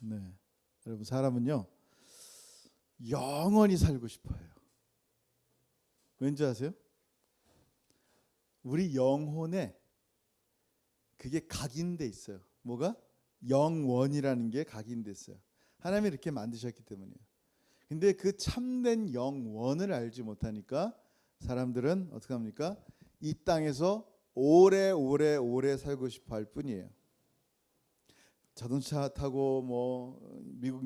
네. 여러분 사람은요 영원히 살고 싶어요. 왠지 아세요? 우리 영혼에 그게 각인돼 있어요. 뭐가? 영원이라는 게 각인돼 있어요. 하나님이 이렇게 만드셨기 때문이에요. 근데 그 참된 영원을 알지 못하니까 사람들은 어떻게 합니까? 이 땅에서 오래 살고 싶어 할 뿐이에요. 자동차 타고 뭐 미국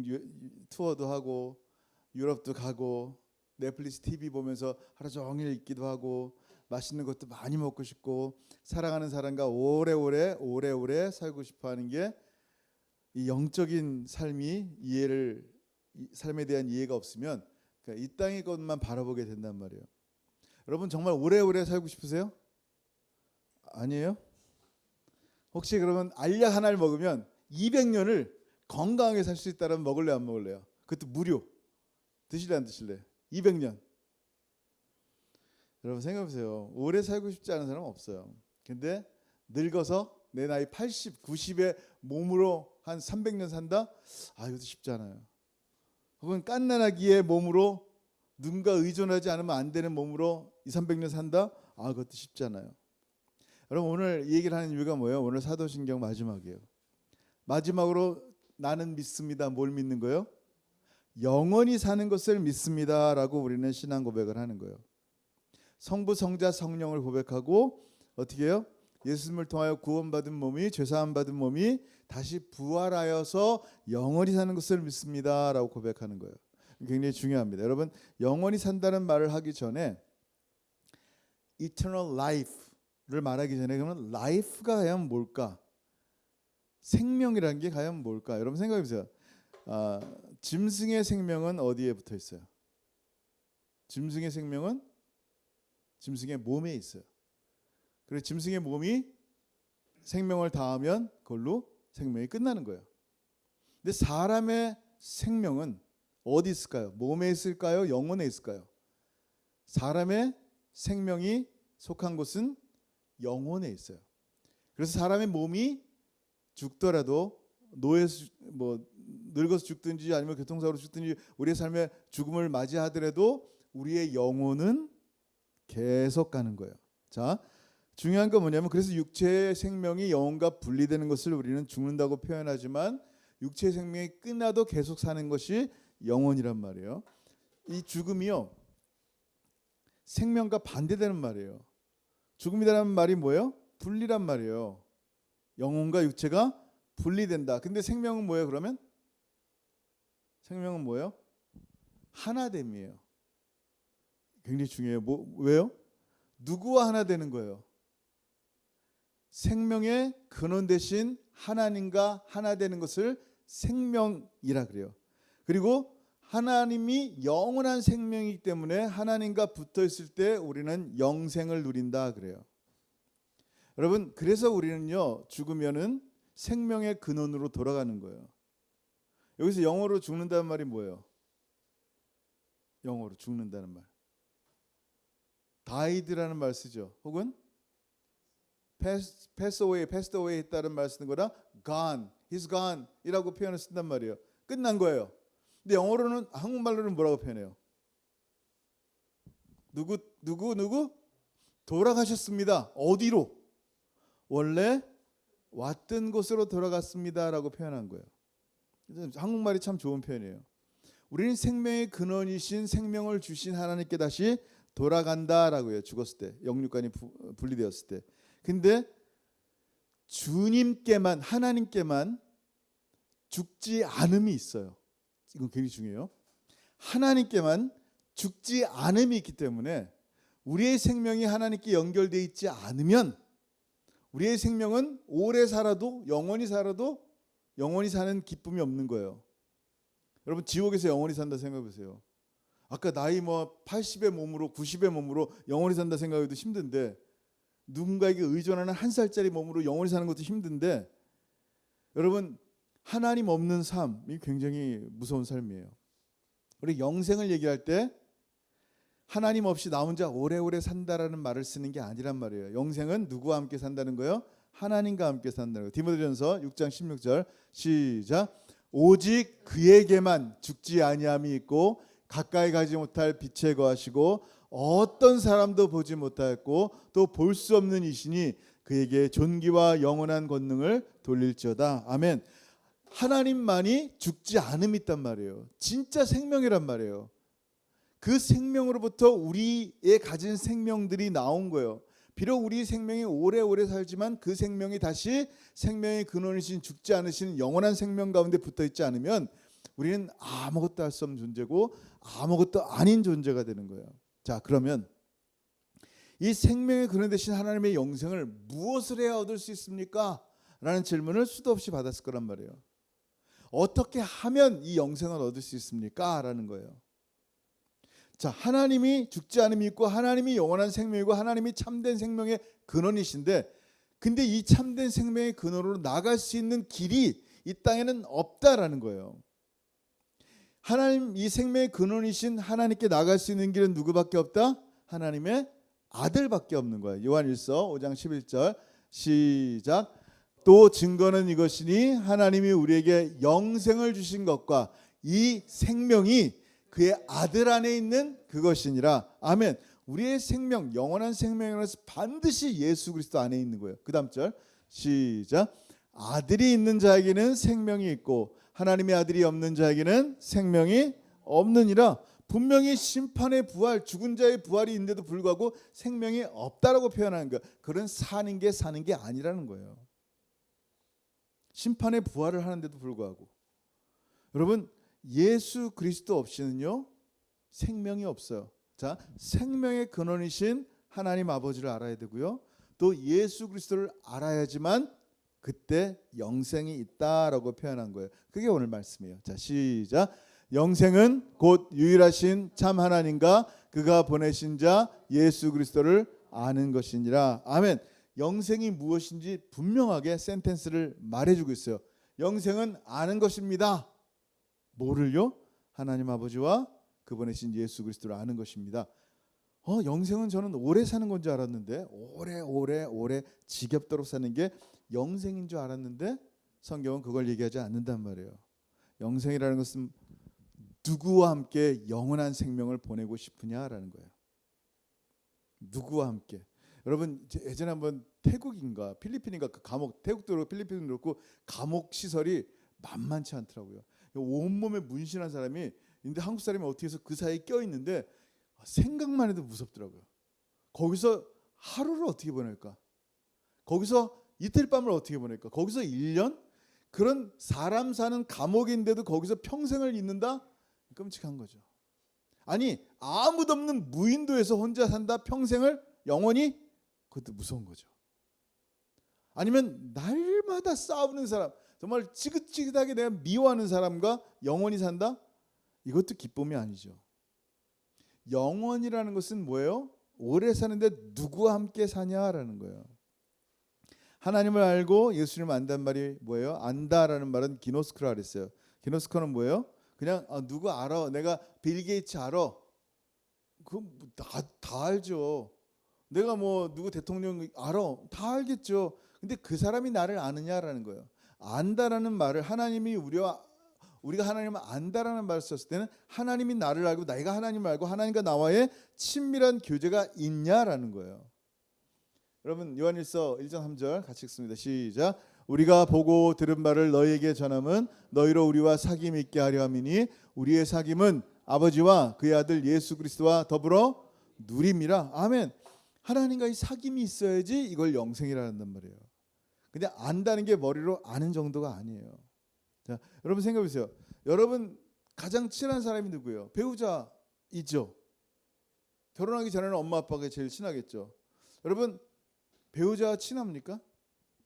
투어도 하고 유럽도 가고 넷플릭스 TV 보면서 하루 종일 있기도 하고 맛있는 것도 많이 먹고 싶고 사랑하는 사람과 오래오래 살고 싶어 하는 게 이 영적인 삶에 대한 이해가 없으면 그러니까 이 땅의 것만 바라보게 된단 말이에요. 여러분 정말 오래오래 살고 싶으세요? 아니에요? 혹시 그러면 알약 하나를 먹으면 200년을 건강하게 살 수 있다면 먹을래요, 안 먹을래요? 그것도 무료. 드실래 안 드실래? 200년. 여러분 생각해보세요. 오래 살고 싶지 않은 사람은 없어요. 근데 늙어서 내 나이 80, 90의 몸으로 한 300년 산다? 아, 이것도 쉽지 않아요. 혹은 갓난아기의 몸으로 누군가 의존하지 않으면 안 되는 몸으로 2, 300년 산다? 아, 그것도 쉽지 않아요. 여러분 오늘 이 얘기를 하는 이유가 뭐예요? 오늘 사도신경 마지막이에요. 마지막으로 나는 믿습니다. 뭘 믿는 거예요? 영원히 사는 것을 믿습니다라고 우리는 신앙 고백을 하는 거예요. 성부, 성자, 성령을 고백하고 어떻게 해요? 예수님을 통하여 구원받은 몸이 죄사함 받은 몸이 다시 부활하여서 영원히 사는 것을 믿습니다라고 고백하는 거예요. 굉장히 중요합니다. 여러분 영원히 산다는 말을 하기 전에 eternal life를 말하기 전에 그러면 life가 과연 뭘까? 생명이라는 게 과연 뭘까? 여러분 생각해 보세요. 짐승의 생명은 어디에 붙어 있어요? 짐승의 생명은 짐승의 몸에 있어요. 그래서 짐승의 몸이 생명을 다하면 그걸로 생명이 끝나는 거예요. 근데 사람의 생명은 어디 있을까요? 몸에 있을까요? 영혼에 있을까요? 사람의 생명이 속한 곳은 영혼에 있어요. 그래서 사람의 몸이 죽더라도 노예에서 늙어서 죽든지 아니면 교통사고로 죽든지 우리의 삶의 죽음을 맞이하더라도 우리의 영혼은 계속 가는 거예요. 자, 중요한 건 뭐냐면 그래서 육체의 생명이 영혼과 분리되는 것을 우리는 죽는다고 표현하지만 육체의 생명이 끝나도 계속 사는 것이 영혼이란 말이에요. 이 죽음이요 생명과 반대되는 말이에요. 죽음이라는 말이 뭐예요? 분리란 말이에요. 영혼과 육체가 분리된다. 근데 생명은 뭐예요? 그러면 생명은 뭐예요? 하나됨이에요. 굉장히 중요해요. 왜요? 누구와 하나 되는 거예요? 생명의 근원 대신 하나님과 하나 되는 것을 생명이라 그래요. 그리고 하나님이 영원한 생명이기 때문에 하나님과 붙어 있을 때 우리는 영생을 누린다 그래요. 여러분 그래서 우리는요 죽으면은 생명의 근원으로 돌아가는 거예요. 여기서 영어로 죽는다는 말이 뭐예요? 영어로 죽는다는 말. died라는 말 쓰죠. 혹은 pass away 했다는 말 쓰는 거라 gone, he's gone 이라고 표현을 쓴단 말이에요. 끝난 거예요. 근데 영어로는 한국말로는 뭐라고 표현해요? 누구 돌아가셨습니다. 어디로? 원래 왔던 곳으로 돌아갔습니다라고 표현한 거예요. 한국말이 참 좋은 표현이에요. 우리는 생명의 근원이신 생명을 주신 하나님께 다시 돌아간다라고 해요. 죽었을 때, 영육간이 분리되었을 때. 근데 주님께만 하나님께만 죽지 않음이 있어요. 이건 굉장히 중요해요. 하나님께만 죽지 않음이 있기 때문에 우리의 생명이 하나님께 연결되어 있지 않으면 우리의 생명은 오래 살아도 영원히 사는 기쁨이 없는 거예요. 여러분 지옥에서 영원히 산다 생각해 보세요. 아까 나이 80의 몸으로 90의 몸으로 영원히 산다 생각해도 힘든데 누군가에게 의존하는 한 살짜리 몸으로 영원히 사는 것도 힘든데 여러분 하나님 없는 삶이 굉장히 무서운 삶이에요. 우리 영생을 얘기할 때 하나님 없이 나 혼자 오래오래 산다라는 말을 쓰는 게 아니란 말이에요. 영생은 누구와 함께 산다는 거예요? 하나님과 함께 산다는 거예요. 디모데전서 6장 16절 시작. 오직 그에게만 죽지 아니함이 있고 가까이 가지 못할 빛에 거하시고 어떤 사람도 보지 못하였고 또 볼 수 없는 이시니 그에게 존귀와 영원한 권능을 돌릴지어다. 아멘. 하나님만이 죽지 않음이 있단 말이에요. 진짜 생명이란 말이에요. 그 생명으로부터 우리의 가진 생명들이 나온 거예요. 비록 우리 생명이 오래오래 살지만 그 생명이 다시 생명의 근원이신 죽지 않으신 영원한 생명 가운데 붙어있지 않으면 우리는 아무것도 할 수 없는 존재고 아무것도 아닌 존재가 되는 거예요. 자, 그러면 이 생명의 근원 되신 하나님의 영생을 무엇을 해야 얻을 수 있습니까? 라는 질문을 수도 없이 받았을 거란 말이에요. 어떻게 하면 이 영생을 얻을 수 있습니까? 라는 거예요. 자, 하나님이 죽지 않음이 있고 하나님이 영원한 생명이고 하나님이 참된 생명의 근원이신데, 근데 이 참된 생명의 근원으로 나갈 수 있는 길이 이 땅에는 없다라는 거예요. 하나님, 이 생명의 근원이신 하나님께 나갈 수 있는 길은 누구밖에 없다? 하나님의 아들밖에 없는 거예요. 요한일서 5장 11절 시작. 또 증거는 이것이니 하나님이 우리에게 영생을 주신 것과 이 생명이 그의 아들 안에 있는 그것이니라. 아멘. 우리의 생명, 영원한 생명이라서 반드시 예수 그리스도 안에 있는 거예요. 그 다음 절 시작. 아들이 있는 자에게는 생명이 있고 하나님의 아들이 없는 자에게는 생명이 없느니라. 분명히 심판의 부활, 죽은 자의 부활이 있는데도 불구하고 생명이 없다라고 표현하는 거예요. 그런 사는 게 아니라는 거예요. 심판의 부활을 하는데도 불구하고. 여러분, 예수 그리스도 없이는요 생명이 없어요. 자, 생명의 근원이신 하나님 아버지를 알아야 되고요, 또 예수 그리스도를 알아야지만 그때 영생이 있다라고 표현한 거예요. 그게 오늘 말씀이에요. 자, 시작. 영생은 곧 유일하신 참 하나님과 그가 보내신 자 예수 그리스도를 아는 것이니라. 아멘. 영생이 무엇인지 분명하게 센텐스를 말해주고 있어요. 영생은 아는 것입니다. 뭐를요? 하나님 아버지와 그 보내신 예수 그리스도를 아는 것입니다. 영생은 저는 오래 사는 건 줄 알았는데, 오래 지겹도록 사는 게 영생인 줄 알았는데 성경은 그걸 얘기하지 않는단 말이에요. 영생이라는 것은 누구와 함께 영원한 생명을 보내고 싶으냐라는 거예요. 누구와 함께. 여러분, 예전에 한번 태국인가 필리핀인가 그 감옥, 태국도 그렇고 필리핀도 그렇고 감옥 시설이 만만치 않더라고요. 온몸에 문신한 사람이 근데 한국 사람이 어떻게 해서 그 사이에 껴있는데 생각만 해도 무섭더라고요. 거기서 하루를 어떻게 보낼까? 거기서 이틀 밤을 어떻게 보낼까? 거기서 1년? 그런 사람 사는 감옥인데도 거기서 평생을 있는다? 끔찍한 거죠. 아니, 아무도 없는 무인도에서 혼자 산다? 평생을 영원히? 그것도 무서운 거죠. 아니면 날마다 싸우는 사람, 정말 지긋지긋하게 내가 미워하는 사람과 영원히 산다? 이것도 기쁨이 아니죠. 영원이라는 것은 뭐예요? 오래 사는데 누구와 함께 사냐라는 거예요. 하나님을 알고 예수님을 안다는 말이 뭐예요? 안다라는 말은 기노스코라 그랬어요. 기노스코는 뭐예요? 그냥 누구 알아? 내가 빌 게이츠 알아? 그건 다 알죠. 내가 뭐 누구 대통령 알아? 다 알겠죠. 근데 그 사람이 나를 아느냐라는 거예요. 안다라는 말을 하나님이 우리가 하나님을 안다라는 말을 썼을 때는 하나님이 나를 알고 내가 하나님을 알고 하나님과 나와의 친밀한 교제가 있냐라는 거예요. 여러분, 요한일서 1장 3절 같이 읽습니다. 시작. 우리가 보고 들은 바를 너희에게 전함은 너희로 우리와 사귐이 있게 하려 함이니 우리의 사귐은 아버지와 그의 아들 예수 그리스도와 더불어 누림이라. 아멘. 하나님과 이 사귐이 있어야지 이걸 영생이라는 말이에요. 근데 안다는 게 머리로 아는 정도가 아니에요. 자, 여러분 생각해 보세요. 여러분 가장 친한 사람이 누구예요? 배우자이죠. 결혼하기 전에는 엄마 아빠가 제일 친하겠죠. 여러분 배우자와 친합니까?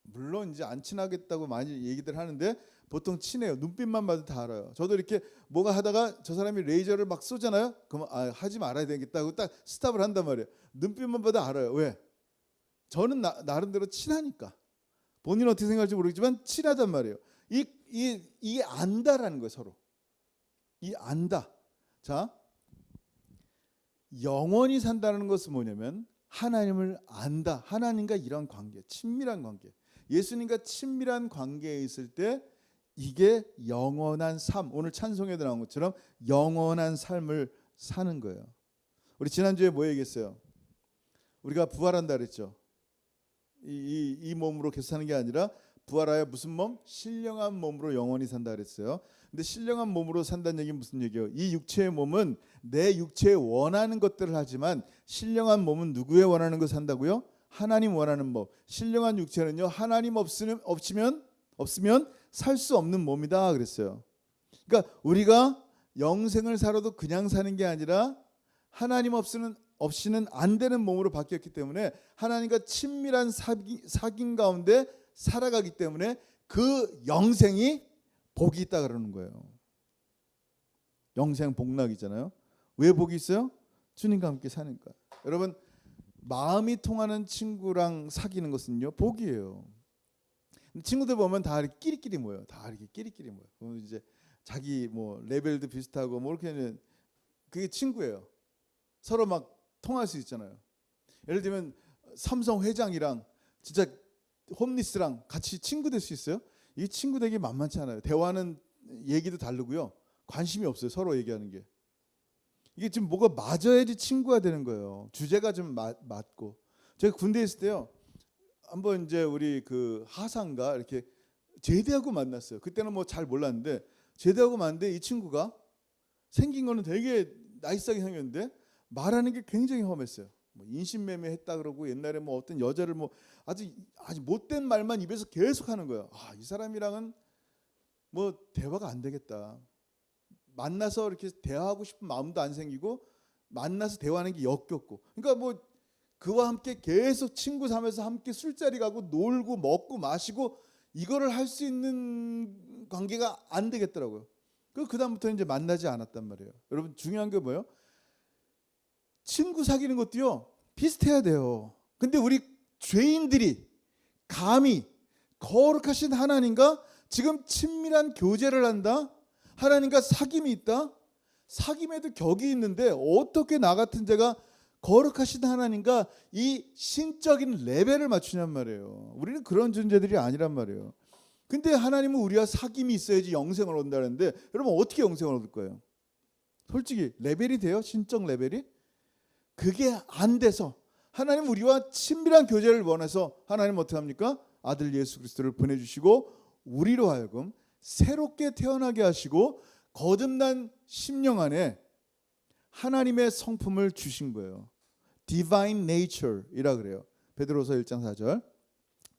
물론 이제 안 친하겠다고 많이 얘기들 하는데 보통 친해요. 눈빛만 봐도 다 알아요. 저도 이렇게 뭐가 하다가 저 사람이 레이저를 막 쏘잖아요. 그러면 하지 말아야 되겠다고 딱 스탑을 한단 말이에요. 눈빛만 봐도 알아요. 왜? 저는 나름대로 친하니까. 본인은 어떻게 생각할지 모르겠지만 친하단 말이에요. 이 안다라는 거예요. 서로. 이 안다. 자, 영원히 산다는 것은 뭐냐면 하나님을 안다. 하나님과 이런 관계, 친밀한 관계. 예수님과 친밀한 관계에 있을 때 이게 영원한 삶, 오늘 찬송에도 나온 것처럼 영원한 삶을 사는 거예요. 우리 지난주에 뭐 얘기했어요? 우리가 부활한다 그랬죠. 이 몸으로 계속 사는 게 아니라 부활하여 무슨 몸? 신령한 몸으로 영원히 산다 그랬어요. 근데 신령한 몸으로 산다는 얘기는 무슨 얘기예요? 이 육체의 몸은 내 육체에 원하는 것들을 하지만 신령한 몸은 누구의 원하는 거 산다고요? 하나님 원하는 몸. 신령한 육체는요, 하나님 없으면 살 수 없는 몸이다 그랬어요. 그러니까 우리가 영생을 살아도 그냥 사는 게 아니라 하나님 없이는 안 되는 몸으로 바뀌었기 때문에 하나님과 친밀한 사귐 가운데 살아가기 때문에 그 영생이 복이 있다 그러는 거예요. 영생 복락이잖아요. 왜 복이 있어요? 주님과 함께 사니까. 여러분, 마음이 통하는 친구랑 사귀는 것은요, 복이에요. 친구들 보면 다 이렇게 끼리끼리 모여요. 다 이렇게 끼리끼리 모여요. 그러면 이제 자기 뭐 레벨도 비슷하고 뭐 이렇게, 그게 친구예요. 서로 막 통할 수 있잖아요. 예를 들면 삼성 회장이랑 진짜 홈리스랑 같이 친구 될 수 있어요? 이 친구 되기 만만치 않아요. 대화는 얘기도 다르고요. 관심이 없어요. 서로 얘기하는 게. 이게 지금 뭐가 맞아야지 친구가 되는 거예요. 주제가 좀 맞고. 제가 군대에 있을 때요, 한번 이제 우리 그 하상가 이렇게 제대하고 만났어요. 그때는 뭐 잘 몰랐는데 제대하고 만났는데 이 친구가 생긴 거는 되게 나이스하게 생겼는데 말하는 게 굉장히 험했어요. 뭐 인신매매 했다 그러고 옛날에 뭐 어떤 여자를 뭐 아주 못된 말만 입에서 계속 하는 거예요. 아, 이 사람이랑은 뭐 대화가 안 되겠다. 만나서 이렇게 대화하고 싶은 마음도 안 생기고 만나서 대화하는 게 역겹고. 그러니까 뭐 그와 함께 계속 친구 삼아서 함께 술자리 가고 놀고 먹고 마시고 이거를 할 수 있는 관계가 안 되겠더라고요. 그 다음부터 이제 만나지 않았단 말이에요. 여러분, 중요한 게 뭐예요? 친구 사귀는 것도요, 비슷해야 돼요. 근데 우리 죄인들이 감히 거룩하신 하나님과 지금 친밀한 교제를 한다? 하나님과 사귐이 있다? 사귐에도 격이 있는데 어떻게 나 같은 자가 거룩하신 하나님과 이 신적인 레벨을 맞추냔 말이에요. 우리는 그런 존재들이 아니란 말이에요. 근데 하나님은 우리와 사귐이 있어야지 영생을 얻는다는데, 여러분 어떻게 영생을 얻을 거예요? 솔직히 레벨이 돼요? 신적 레벨이? 그게 안 돼서 하나님 우리와 친밀한 교제를 원해서 하나님 어떻게 합니까? 아들 예수 그리스도를 보내주시고 우리로 하여금 새롭게 태어나게 하시고 거듭난 심령 안에 하나님의 성품을 주신 거예요. Divine Nature이라 그래요. 베드로서 1장 4절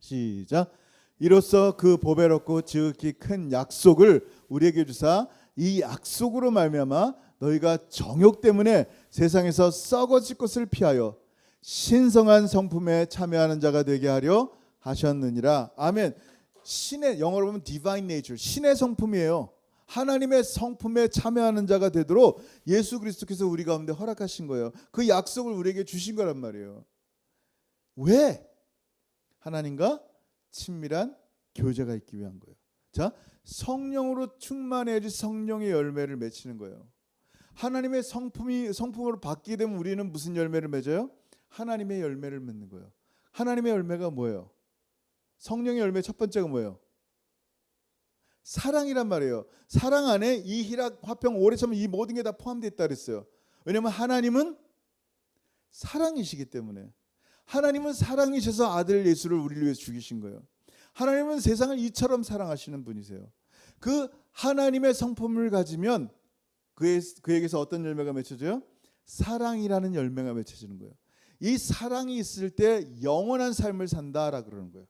시작. 이로써 그 보배롭고 지극히 큰 약속을 우리에게 주사 이 약속으로 말미암아 너희가 정욕 때문에 세상에서 썩어질 것을 피하여 신성한 성품에 참여하는 자가 되게 하려 하셨느니라. 아멘. 신의, 영어로 보면 Divine Nature, 신의 성품이에요. 하나님의 성품에 참여하는 자가 되도록 예수 그리스도께서 우리 가운데 허락하신 거예요. 그 약속을 우리에게 주신 거란 말이에요. 왜? 하나님과 친밀한 교제가 있기 위한 거예요. 자, 성령으로 충만해야지 성령의 열매를 맺히는 거예요. 하나님의 성품으로 바뀌게 되면 우리는 무슨 열매를 맺어요? 하나님의 열매를 맺는 거예요. 하나님의 열매가 뭐예요? 성령의 열매 첫 번째가 뭐예요? 사랑이란 말이에요. 사랑 안에 이 희락, 화평, 오래참음 이 모든 게 다 포함되어 있다 그랬어요. 왜냐하면 하나님은 사랑이시기 때문에. 하나님은 사랑이셔서 아들 예수를 우리를 위해서 죽이신 거예요. 하나님은 세상을 이처럼 사랑하시는 분이세요. 그 하나님의 성품을 가지면 그에게서 어떤 열매가 맺혀져요? 사랑이라는 열매가 맺혀지는 거예요. 이 사랑이 있을 때 영원한 삶을 산다라 그러는 거예요.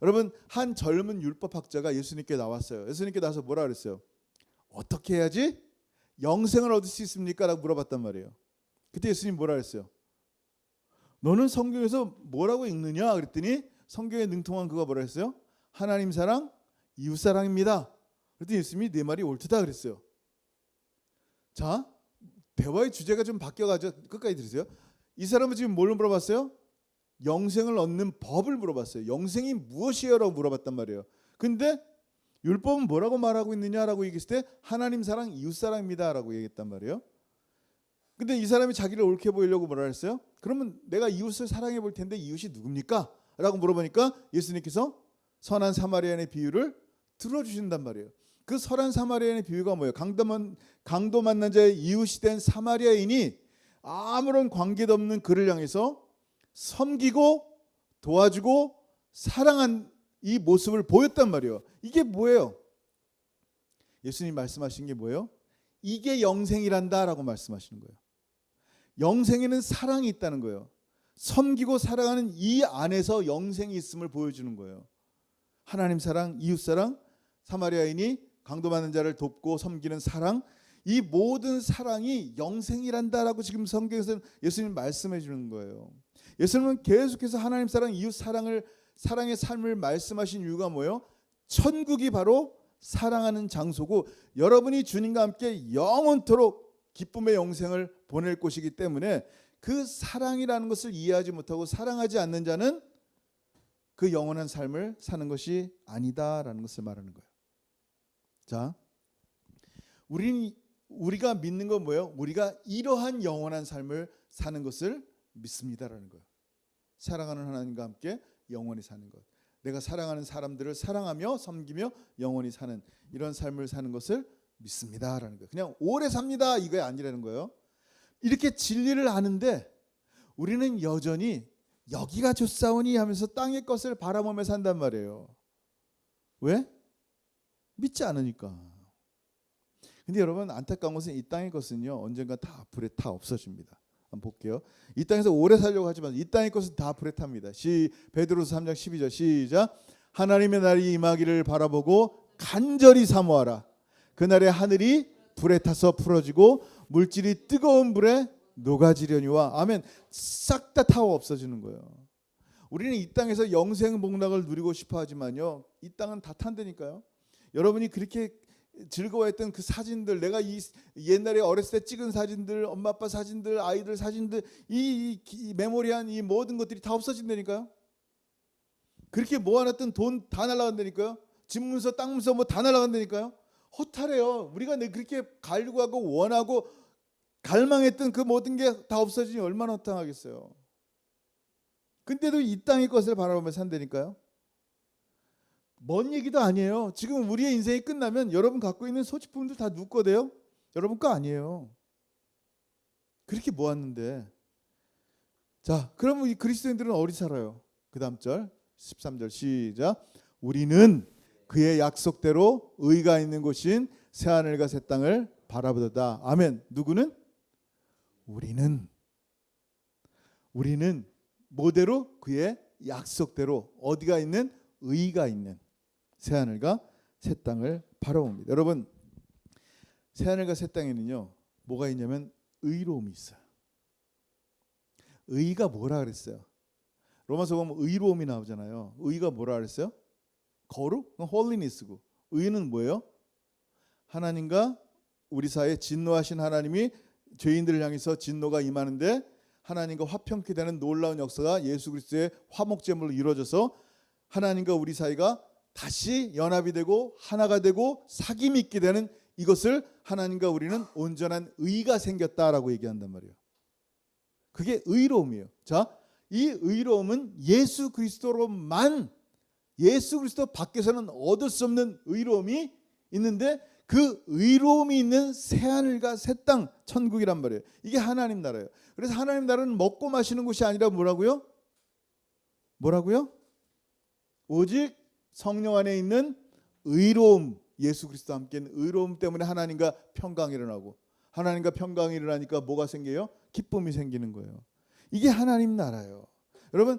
여러분, 한 젊은 율법학자가 예수님께 나왔어요. 예수님께 나와서 뭐라 그랬어요? 어떻게 해야지 영생을 얻을 수 있습니까? 라고 물어봤단 말이에요. 그때 예수님 뭐라 그랬어요? 너는 성경에서 뭐라고 읽느냐? 그랬더니 성경에 능통한 그가 뭐라 했어요? 하나님 사랑, 이웃 사랑입니다. 그랬더니 예수님이 내 말이 옳다 그랬어요. 자, 대화의 주제가 좀 바뀌어가지고 끝까지 들으세요. 이 사람은 지금 뭘 물어봤어요? 영생을 얻는 법을 물어봤어요. 영생이 무엇이에요? 라고 물어봤단 말이에요. 근데 율법은 뭐라고 말하고 있느냐라고 얘기했을 때 하나님 사랑, 이웃 사랑입니다 라고 얘기했단 말이에요. 근데 이 사람이 자기를 옳게 보이려고 뭐라 했어요? 그러면 내가 이웃을 사랑해 볼 텐데 이웃이 누굽니까? 라고 물어보니까 예수님께서 선한 사마리아인의 비유를 들어주신단 말이에요. 그 선한 사마리아인의 비유가 뭐예요? 강도 만난 자의 이웃이 된 사마리아인이 아무런 관계도 없는 그를 향해서 섬기고 도와주고 사랑한 이 모습을 보였단 말이에요. 이게 뭐예요? 예수님 말씀하신 게 뭐예요? 이게 영생이란다라고 말씀하시는 거예요. 영생에는 사랑이 있다는 거예요. 섬기고 사랑하는 이 안에서 영생이 있음을 보여주는 거예요. 하나님 사랑, 이웃 사랑, 사마리아인이 강도 많은 자를 돕고 섬기는 사랑, 이 모든 사랑이 영생이란다라고 지금 성경에서 예수님 말씀해 주는 거예요. 예수님은 계속해서 하나님 사랑, 이웃 사랑의 삶을 말씀하신 이유가 뭐예요? 천국이 바로 사랑하는 장소고 여러분이 주님과 함께 영원토록 기쁨의 영생을 보낼 곳이기 때문에 그 사랑이라는 것을 이해하지 못하고 사랑하지 않는 자는 그 영원한 삶을 사는 것이 아니다라는 것을 말하는 거예요. 자, 우리가 믿는 건 뭐예요? 우리가 이러한 영원한 삶을 사는 것을 믿습니다라는 거예요. 사랑하는 하나님과 함께 영원히 사는 것. 내가 사랑하는 사람들을 사랑하며 섬기며 영원히 사는 이런 삶을 사는 것을 믿습니다라는 거예요. 그냥 오래 삽니다 이게 아니라는 거예요. 이렇게 진리를 아는데 우리는 여전히 여기가 좋사오니 하면서 땅의 것을 바라보며 산단 말이에요. 왜? 믿지 않으니까. 근데 여러분 안타까운 것은 이 땅의 것은요 언젠가 다 불에 타 없어집니다. 한번 볼게요. 이 땅에서 오래 살려고 하지만 이 땅의 것은 다 불에 탑니다. 베드로서 3장 12절 시작. 하나님의 날이 임하기를 바라보고 간절히 사모하라. 그날에 하늘이 불에 타서 풀어지고 물질이 뜨거운 불에 녹아지려니와. 아멘. 싹 다 타워 없어지는 거예요. 우리는 이 땅에서 영생 복락을 누리고 싶어 하지만요 이 땅은 다 탄다니까요. 여러분이 그렇게 즐거워했던 그 사진들, 내가 이 옛날에 어렸을 때 찍은 사진들, 엄마 아빠 사진들, 아이들 사진들, 이 메모리한 이 모든 것들이 다 없어진다니까요. 그렇게 모아놨던 돈 다 날아간다니까요. 집 문서, 땅 문서 뭐 다 날아간다니까요. 허탈해요. 우리가 그렇게 갈구하고 원하고 갈망했던 그 모든 게 다 없어지니 얼마나 허탈하겠어요. 근데도 이 땅의 것을 바라보며 산다니까요. 먼 얘기도 아니에요. 지금 우리의 인생이 끝나면 여러분 갖고 있는 소지품들 다 누구 거예요? 여러분 거 아니에요. 그렇게 모았는데. 자, 그러면 이 그리스도인들은 어디 살아요? 그 다음 절 13절 시작. 우리는 그의 약속대로 의가 있는 곳인 새하늘과 새 땅을 바라보도다. 아멘. 누구는? 우리는 뭐대로? 그의 약속대로 어디가 있는? 의가 있는 새하늘과 새 땅을 바라봅니다. 여러분 새하늘과 새 땅에는요 뭐가 있냐면 의로움이 있어요. 의가 뭐라 그랬어요? 로마서 보면 의로움이 나오잖아요. 의가 뭐라 그랬어요? 거룩? 홀리니스고. 의는 뭐예요? 하나님과 우리 사이에 진노하신 하나님이 죄인들을 향해서 진노가 임하는데 하나님과 화평케 되는 놀라운 역사가 예수 그리스도의 화목제물로 이루어져서 하나님과 우리 사이가 다시 연합이 되고 하나가 되고 사귐이 있게 되는 이것을 하나님과 우리는 온전한 의가 생겼다라고 얘기한단 말이에요. 그게 의로움이에요. 자, 이 의로움은 예수 그리스도로만, 예수 그리스도 밖에서는 얻을 수 없는 의로움이 있는데 그 의로움이 있는 새하늘과 새 땅, 천국이란 말이에요. 이게 하나님 나라예요. 그래서 하나님 나라는 먹고 마시는 곳이 아니라 뭐라고요? 오직 성령 안에 있는 의로움, 예수 그리스도와 함께 있는 의로움 때문에 하나님과 평강이 일어나고, 하나님과 평강이 일어나니까 뭐가 생겨요? 기쁨이 생기는 거예요. 이게 하나님 나라예요. 여러분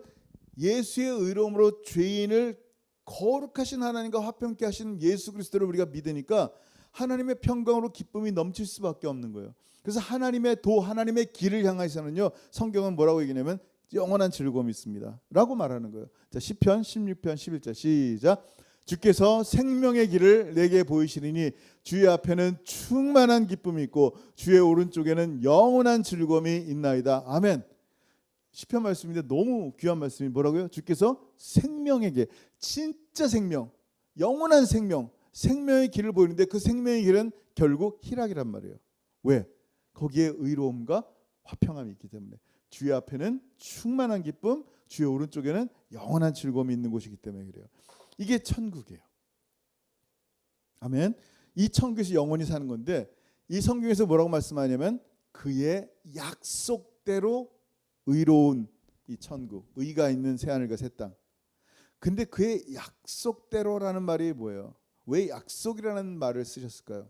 예수의 의로움으로 죄인을 거룩하신 하나님과 화평케 하신 예수 그리스도를 우리가 믿으니까 하나님의 평강으로 기쁨이 넘칠 수밖에 없는 거예요. 그래서 하나님의 하나님의 길을 향해서는요 성경은 뭐라고 얘기냐면 영원한 즐거움이 있습니다 라고 말하는 거예요. 자, 시편 16편 11절 시작. 주께서 생명의 길을 내게 보이시리니 주의 앞에는 충만한 기쁨이 있고 주의 오른쪽에는 영원한 즐거움이 있나이다. 아멘. 시편 말씀인데 너무 귀한 말씀이 뭐라고요? 주께서 생명의 길, 진짜 생명, 영원한 생명, 생명의 길을 보이는데 그 생명의 길은 결국 희락이란 말이에요. 왜? 거기에 의로움과 화평함이 있기 때문에. 주의 앞에는 충만한 기쁨, 주의 오른쪽에는 영원한 즐거움이 있는 곳이기 때문에 그래요. 이게 천국이에요. 아멘. 이 천국에서 영원히 사는 건데 이 성경에서 뭐라고 말씀하냐면 그의 약속대로 의로운 이 천국, 의가 있는 새하늘과 새 땅. 근데 그의 약속대로라는 말이 뭐예요? 왜 약속이라는 말을 쓰셨을까요?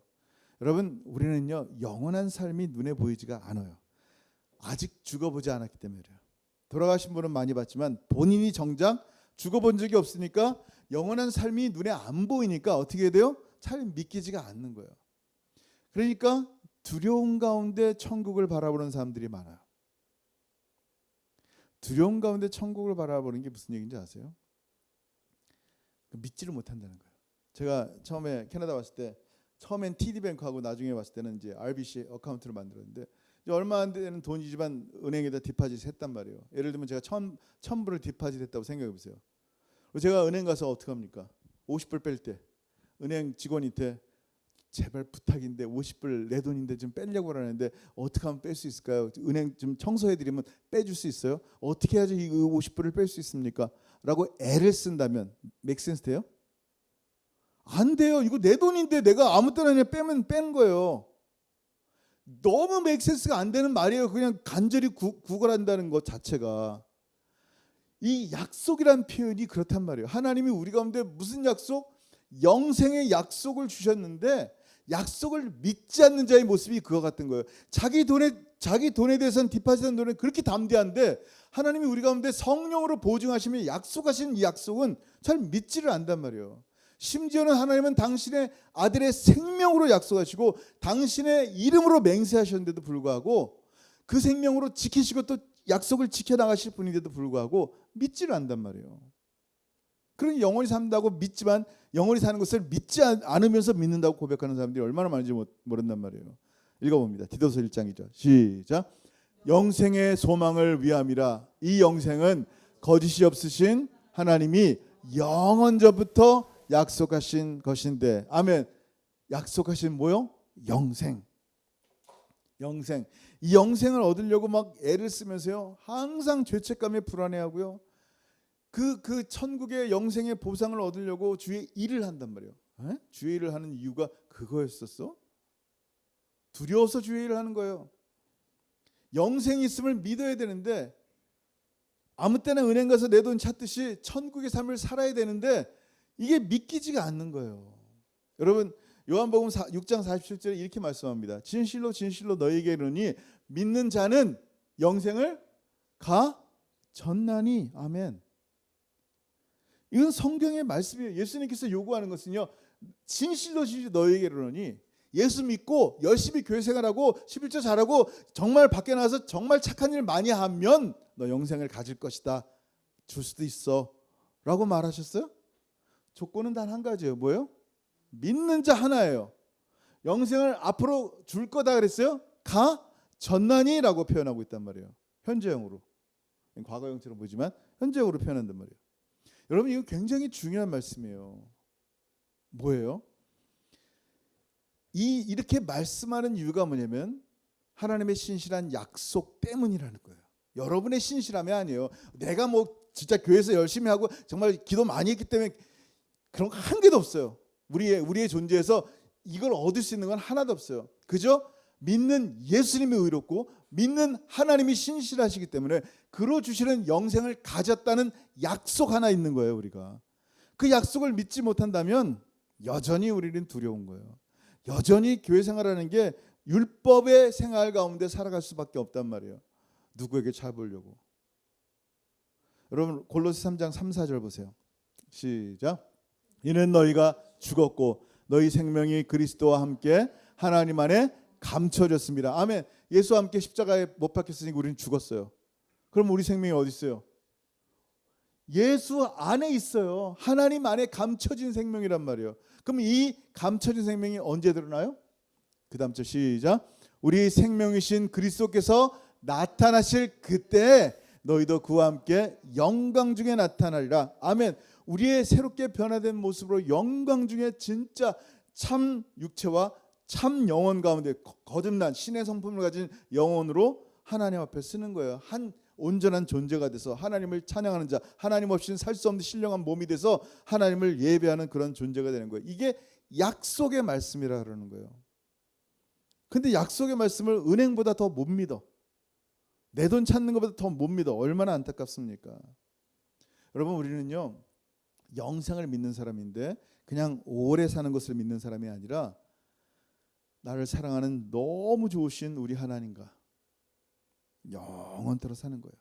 여러분, 우리는요 영원한 삶이 눈에 보이지가 않아요. 아직 죽어보지 않았기 때문에 그래요. 돌아가신 분은 많이 봤지만 본인이 정작 죽어본 적이 없으니까 영원한 삶이 눈에 안 보이니까 어떻게 해야 돼요? 잘 믿기지가 않는 거예요. 그러니까 두려움 가운데 천국을 바라보는 사람들이 많아요. 두려움 가운데 천국을 바라보는 게 무슨 얘기인지 아세요? 믿지를 못한다는 거예요. 제가 처음에 캐나다 왔을 때 처음엔 TD뱅크하고 나중에 왔을 때는 이제 RBC 어카운트를 만들었는데 얼마 안 되는 돈이지만 은행에다 디파짓 했단 말이에요. 예를 들면 제가 1,000불을 디파짓 했다고 생각해 보세요. 제가 은행 가서 어떻게 합니까? 50불 뺄 때 은행 직원한테 제발 부탁인데 50불 내 돈인데 좀 빼려고 하는데 어떻게 하면 뺄 수 있을까요? 은행 좀 청소해드리면 빼줄 수 있어요? 어떻게 해야지 이 50불을 뺄 수 있습니까? 라고 애를 쓴다면 make sense 돼요? 안 돼요. 이거 내 돈인데 내가 아무 때나 그냥 빼면 빼는 거예요. 너무 make sense가 안 되는 말이에요. 그냥 간절히 구걸한다는 것 자체가. 이 약속이란 표현이 그렇단 말이에요. 하나님이 우리 가운데 무슨 약속? 영생의 약속을 주셨는데 약속을 믿지 않는 자의 모습이 그와 같은 거예요. 자기 돈에 대해서는 디파짓한 돈에 그렇게 담대한데 하나님이 우리 가운데 성령으로 보증하시며 약속하신 이 약속은 잘 믿지를 않단 말이에요. 심지어는 하나님은 당신의 아들의 생명으로 약속하시고 당신의 이름으로 맹세하셨는데도 불구하고 그 생명으로 지키시고 또 약속을 지켜나가실 분인데도 불구하고 믿지를 않단 말이에요. 그러니 영원히 산다고 믿지만 영원히 사는 것을 믿지 않으면서 믿는다고 고백하는 사람들이 얼마나 많은지 모른단 말이에요. 읽어봅니다. 디도서 1장이죠. 시작. 영생의 소망을 위함이라. 이 영생은 거짓이 없으신 하나님이 영원 전부터 약속하신 것인데. 아멘. 약속하신 뭐요? 영생. 영생. 이 영생을 얻으려고 막 애를 쓰면서요 항상 죄책감에 불안해하고요 그 천국의 영생의 보상을 얻으려고 주의 일을 한단 말이에요. 에? 주의 일을 하는 이유가 그거였었어? 두려워서 주의 일을 하는 거예요. 영생이 있음을 믿어야 되는데 아무 때나 은행 가서 내 돈 찾듯이 천국의 삶을 살아야 되는데 이게 믿기지가 않는 거예요. 여러분 요한복음 6장 47절에 이렇게 말씀합니다. 진실로 진실로 너희에게 이르노니 믿는 자는 영생을 가졌나니. 아멘. 이건 성경의 말씀이에요. 예수님께서 요구하는 것은요 진실로 진실로 너희에게 이르노니 예수 믿고 열심히 교회 생활하고 11조 잘하고 정말 밖에 나가서 정말 착한 일 많이 하면 너 영생을 가질 것이다. 줄 수도 있어 라고 말하셨어요. 조건은 단 한 가지예요. 뭐예요? 믿는 자 하나예요. 영생을 앞으로 줄 거다 그랬어요. 가졌나니 라고 표현하고 있단 말이에요. 현재형으로. 과거형처럼 보이지만 현재형으로 표현한단 말이에요. 여러분 이거 굉장히 중요한 말씀이에요. 뭐예요? 이렇게 말씀하는 이유가 뭐냐면 하나님의 신실한 약속 때문이라는 거예요. 여러분의 신실함이 아니에요. 내가 뭐 진짜 교회에서 열심히 하고 정말 기도 많이 했기 때문에 그런 거 한 개도 없어요. 우리의 존재에서 이걸 얻을 수 있는 건 하나도 없어요. 그저 믿는 예수님이 의롭고 믿는 하나님이 신실하시기 때문에 그로 주시는 영생을 가졌다는 약속 하나 있는 거예요. 우리가 그 약속을 믿지 못한다면 여전히 우리는 두려운 거예요. 여전히 교회 생활하는 게 율법의 생활 가운데 살아갈 수밖에 없단 말이에요. 누구에게 잘 보려고. 여러분 골로새 3장 3, 4절 보세요. 시작. 이는 너희가 죽었고 너희 생명이 그리스도와 함께 하나님 안에 감춰졌습니다. 아멘. 예수와 함께 십자가에 못 박혔으니 우리는 죽었어요. 그럼 우리 생명이 어디 있어요? 예수 안에 있어요. 하나님 안에 감춰진 생명이란 말이에요. 그럼 이 감춰진 생명이 언제 드러나요? 그 다음 절 시작. 우리 생명이신 그리스도께서 나타나실 그때 너희도 그와 함께 영광 중에 나타나리라. 아멘. 우리의 새롭게 변화된 모습으로 영광 중에 진짜 참 육체와 참 영혼 가운데 거듭난 신의 성품을 가진 영혼으로 하나님 앞에 쓰는 거예요. 온전한 존재가 돼서 하나님을 찬양하는 자, 하나님 없이는 살 수 없는 신령한 몸이 돼서 하나님을 예배하는 그런 존재가 되는 거예요. 이게 약속의 말씀이라 그러는 거예요. 근데 약속의 말씀을 은행보다 더 못 믿어. 내 돈 찾는 것보다 더 못 믿어. 얼마나 안타깝습니까? 여러분, 우리는요 영생을 믿는 사람인데 그냥 오래 사는 것을 믿는 사람이 아니라 나를 사랑하는 너무 좋으신 우리 하나님과 영원토록 사는 거예요.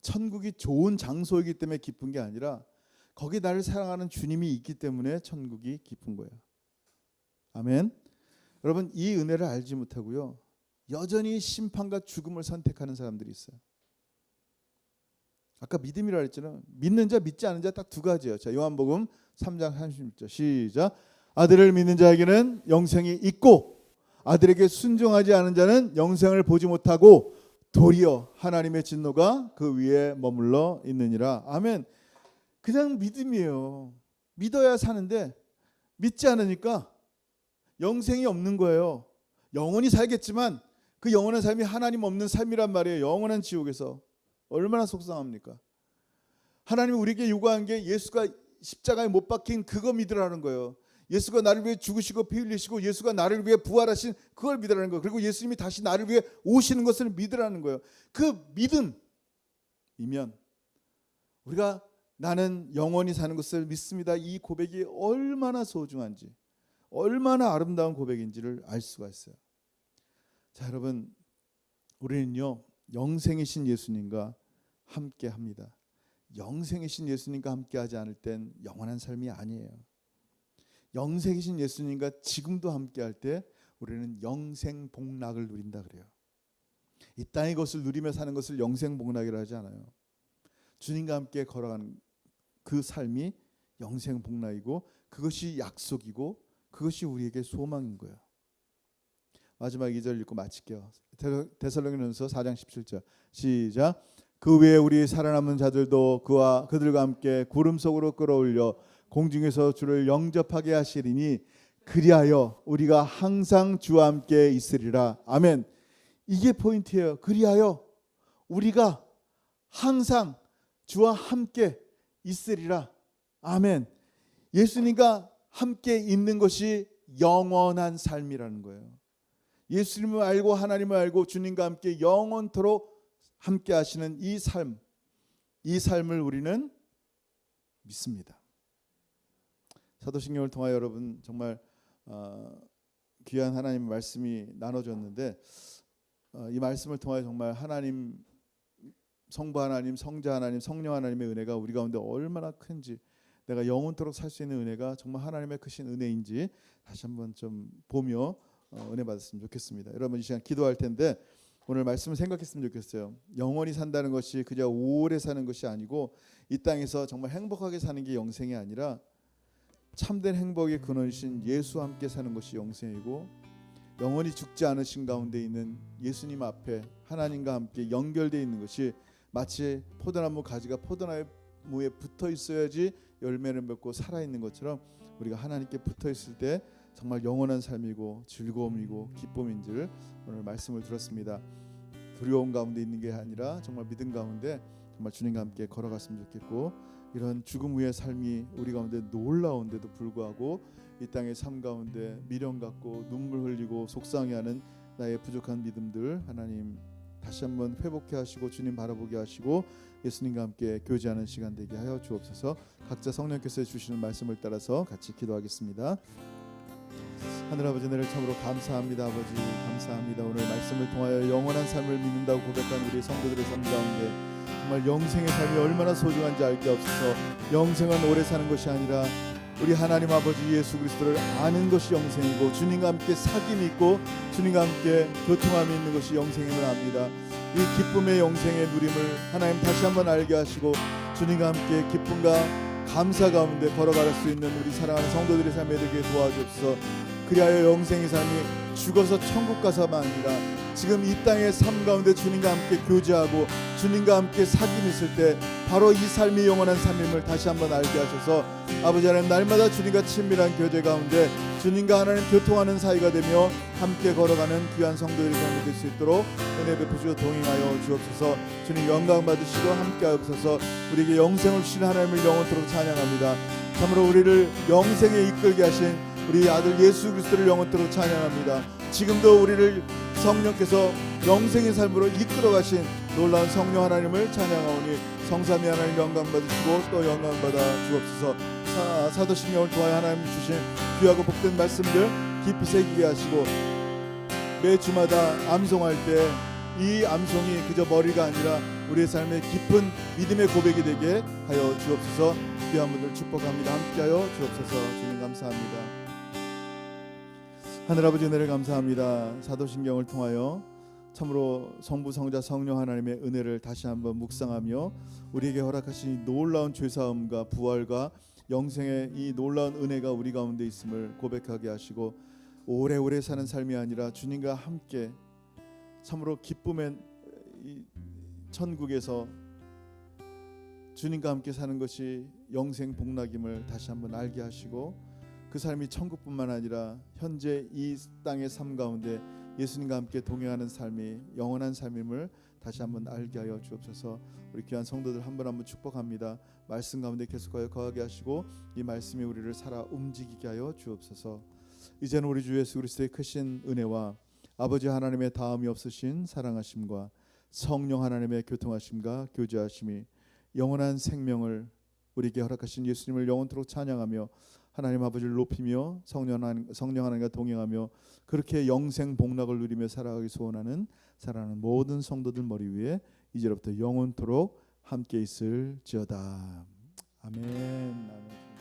천국이 좋은 장소이기 때문에 기쁜 게 아니라 거기 나를 사랑하는 주님이 있기 때문에 천국이 기쁜 거예요. 아멘. 여러분, 이 은혜를 알지 못하고요 여전히 심판과 죽음을 선택하는 사람들이 있어요. 아까 믿음이라 했잖아요. 믿는 자 믿지 않은 자 딱 두 가지예요. 자, 요한복음 3장 36절 시작. 아들을 믿는 자에게는 영생이 있고 아들에게 순종하지 않은 자는 영생을 보지 못하고 도리어 하나님의 진노가 그 위에 머물러 있느니라. 아멘. 그냥 믿음이에요. 믿어야 사는데 믿지 않으니까 영생이 없는 거예요. 영원히 살겠지만 그 영원한 삶이 하나님 없는 삶이란 말이에요. 영원한 지옥에서. 얼마나 속상합니까? 하나님이 우리에게 요구한 게 예수가 십자가에 못 박힌 그거 믿으라는 거예요. 예수가 나를 위해 죽으시고 피 흘리시고 예수가 나를 위해 부활하신 그걸 믿으라는 거예요. 그리고 예수님이 다시 나를 위해 오시는 것을 믿으라는 거예요. 그 믿음이면 우리가 나는 영원히 사는 것을 믿습니다. 이 고백이 얼마나 소중한지, 얼마나 아름다운 고백인지를 알 수가 있어요. 자, 여러분, 우리는요 영생이신 예수님과 함께 합니다. 영생이신 예수님과 함께 하지 않을 땐 영원한 삶이 아니에요. 영생이신 예수님과 지금도 함께 할 때 우리는 영생 복락을 누린다 그래요. 이 땅의 것을 누리며 사는 것을 영생 복락이라 하지 않아요. 주님과 함께 걸어가는 그 삶이 영생 복락이고 그것이 약속이고 그것이 우리에게 소망인 거예요. 마지막 2절 읽고 마칠게요. 데살로니가전서 4장 17절 시작. 그 외에 우리 살아남은 자들도 그들과 함께 구름 속으로 끌어올려 공중에서 주를 영접하게 하시리니 그리하여 우리가 항상 주와 함께 있으리라. 아멘. 이게 포인트예요. 그리하여 우리가 항상 주와 함께 있으리라. 아멘. 예수님과 함께 있는 것이 영원한 삶이라는 거예요. 예수님을 알고 하나님을 알고 주님과 함께 영원토록 함께 하시는 이 삶을 우리는 믿습니다. 사도신경을 통하여 여러분 정말 귀한 하나님의 말씀이 나눠졌는데 이 말씀을 통하여 정말 하나님, 성부 하나님, 성자 하나님, 성령 하나님의 은혜가 우리 가운데 얼마나 큰지, 내가 영원토록 살 수 있는 은혜가 정말 하나님의 크신 은혜인지 다시 한번 좀 보며 은혜 받았으면 좋겠습니다. 여러분, 이 시간 기도할 텐데 오늘 말씀을 생각했으면 좋겠어요. 영원히 산다는 것이 그저 오래 사는 것이 아니고 이 땅에서 정말 행복하게 사는 게 영생이 아니라 참된 행복의 근원이신 예수와 함께 사는 것이 영생이고, 영원히 죽지 않으신 가운데 있는 예수님 앞에 하나님과 함께 연결되어 있는 것이 마치 포도나무 가지가 포도나무에 붙어 있어야지 열매를 맺고 살아있는 것처럼 우리가 하나님께 붙어 있을 때 정말 영원한 삶이고 즐거움이고 기쁨인지를 오늘 말씀을 들었습니다. 두려움 가운데 있는 게 아니라 정말 믿음 가운데 정말 주님과 함께 걸어갔으면 좋겠고, 이런 죽음 후의 삶이 우리 가운데 놀라운데도 불구하고 이 땅의 삶 가운데 미련 갖고 눈물 흘리고 속상해하는 나의 부족한 믿음들 하나님 다시 한번 회복해 하시고 주님 바라보게 하시고 예수님과 함께 교제하는 시간 되게 하여 주옵소서. 각자 성령께서 주시는 말씀을 따라서 같이 기도하겠습니다. 하늘 아버지, 은혜를 참으로 감사합니다. 아버지 감사합니다. 오늘 말씀을 통하여 영원한 삶을 믿는다고 고백한 우리 성도들의 삶 가운데 정말 영생의 삶이 얼마나 소중한지 알게 없어서 영생은 오래 사는 것이 아니라 우리 하나님 아버지 예수 그리스도를 아는 것이 영생이고 주님과 함께 사귐이 있고 주님과 함께 교통함이 있는 것이 영생임을 압니다. 이 기쁨의 영생의 누림을 하나님 다시 한번 알게 하시고 주님과 함께 기쁨과 감사 가운데 걸어갈 수 있는 우리 사랑하는 성도들의 삶에 되게 도와주옵소서. 그리하여 영생의 삶이 죽어서 천국 가서만 아니라 지금 이 땅의 삶 가운데 주님과 함께 교제하고 주님과 함께 사귐 있을 때 바로 이 삶이 영원한 삶임을 다시 한번 알게 하셔서 아버지 하나님, 날마다 주님과 친밀한 교제 가운데 주님과 하나님 교통하는 사이가 되며 함께 걸어가는 귀한 성도들이 될 수 있도록 은혜 베푸시고 동행하여 주옵소서. 주님 영광 받으시고 함께 하옵소서. 우리에게 영생을 주신 하나님을 영원토록 찬양합니다. 참으로 우리를 영생에 이끌게 하신 우리 아들 예수 그리스도를 영원토록 찬양합니다. 지금도 우리를 성령께서 영생의 삶으로 이끌어 가신 놀라운 성령 하나님을 찬양하오니 성삼위 하나님 영광 받으시고 또 영광 받아 주옵소서. 사도신경을 통하여 하나님 주신 귀하고 복된 말씀들 깊이 새기게 하시고 매 주마다 암송할 때 이 암송이 그저 머리가 아니라 우리의 삶의 깊은 믿음의 고백이 되게 하여 주옵소서. 귀한 분들 축복합니다. 함께하여 주옵소서. 주님 감사합니다. 하늘아버지 은혜를 감사합니다. 사도신경을 통하여 참으로 성부 성자 성령 하나님의 은혜를 다시 한번 묵상하며 우리에게 허락하신 이 놀라운 죄사함과 부활과 영생의 이 놀라운 은혜가 우리 가운데 있음을 고백하게 하시고 오래오래 사는 삶이 아니라 주님과 함께 참으로 기쁨의 이 천국에서 주님과 함께 사는 것이 영생 복락임을 다시 한번 알게 하시고 그 삶이 천국뿐만 아니라 현재 이 땅의 삶 가운데 예수님과 함께 동행하는 삶이 영원한 삶임을 다시 한번 알게 하여 주옵소서. 우리 귀한 성도들 한 분 한 분 축복합니다. 말씀 가운데 계속하여 거하게 하시고 이 말씀이 우리를 살아 움직이게 하여 주옵소서. 이제는 우리 주 예수 그리스도의 크신 은혜와 아버지 하나님의 다함이 없으신 사랑하심과 성령 하나님의 교통하심과 교제하심이 영원한 생명을 우리에게 허락하신 예수님을 영원토록 찬양하며 하나님 아버지를 높이며 성령 하나님과 동행하며 그렇게 영생 복락을 누리며 살아가기 소원하는 사랑하는 모든 성도들 머리 위에 이제로부터 영원토록 함께 있을지어다. 아멘. 아멘.